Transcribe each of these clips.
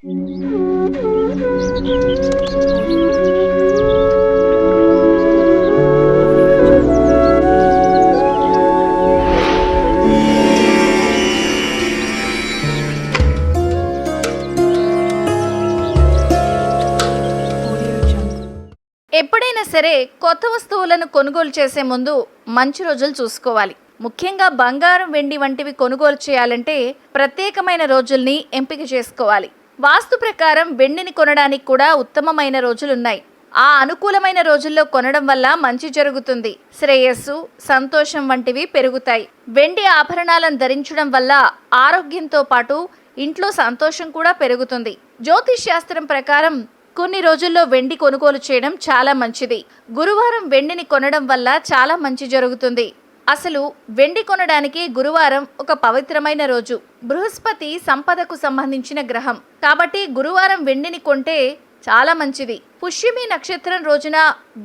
ఎప్పుడైనా సరే కొత్త వస్తువులను కొనుగోలు చేసే ముందు మంచి రోజులు చూసుకోవాలి. ముఖ్యంగా బంగారం, వెండి వంటివి కొనుగోలు చేయాలంటే ప్రత్యేకమైన రోజుల్ని ఎంపిక చేసుకోవాలి. వాస్తు ప్రకారం వెండిని కొనడానికి కూడా ఉత్తమమైన రోజులున్నాయి. ఆ అనుకూలమైన రోజుల్లో కొనడం వల్ల మంచి జరుగుతుంది. శ్రేయస్సు, సంతోషం వంటివి పెరుగుతాయి. వెండి ఆభరణాలను ధరించడం వల్ల ఆరోగ్యంతో పాటు ఇంట్లో సంతోషం కూడా పెరుగుతుంది. జ్యోతిష్ శాస్త్రం ప్రకారం కొన్ని రోజుల్లో వెండి కొనుగోలు చేయడం చాలా మంచిది. గురువారం వెండిని కొనడం వల్ల చాలా మంచి జరుగుతుంది. అసలు వెండి కొనడానికి గురువారం ఒక పవిత్రమైన రోజు. బృహస్పతి సంపదకు సంబంధించిన గ్రహం కాబట్టి గురువారం వెండిని కొంటే చాలా మంచిది. పుష్యమి నక్షత్రం రోజున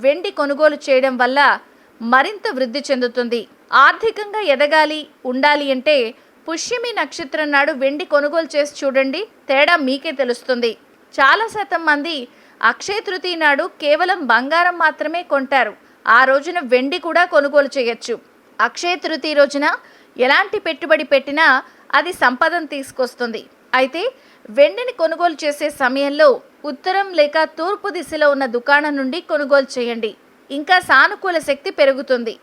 వెండి కొనుగోలు చేయడం వల్ల మరింత వృద్ధి చెందుతుంది. ఆర్థికంగా ఎదగాలి ఉండాలి అంటే పుష్యమి నక్షత్రం నాడు వెండి కొనుగోలు చేసి చూడండి, తేడా మీకే తెలుస్తుంది. చాలా శాతం మంది అక్షయ తృతీయ నాడు కేవలం బంగారం మాత్రమే కొంటారు. ఆ రోజున వెండి కూడా కొనుగోలు చేయొచ్చు. అక్షయ తృతీయ రోజున ఎలాంటి పెట్టుబడి పెట్టినా అది సంపదను తీసుకొస్తుంది. అయితే వెండిని కొనుగోలు చేసే సమయంలో ఉత్తరం లేక తూర్పు దిశలో ఉన్న దుకాణం నుండి కొనుగోలు చేయండి. ఇంకా సానుకూల శక్తి పెరుగుతుంది.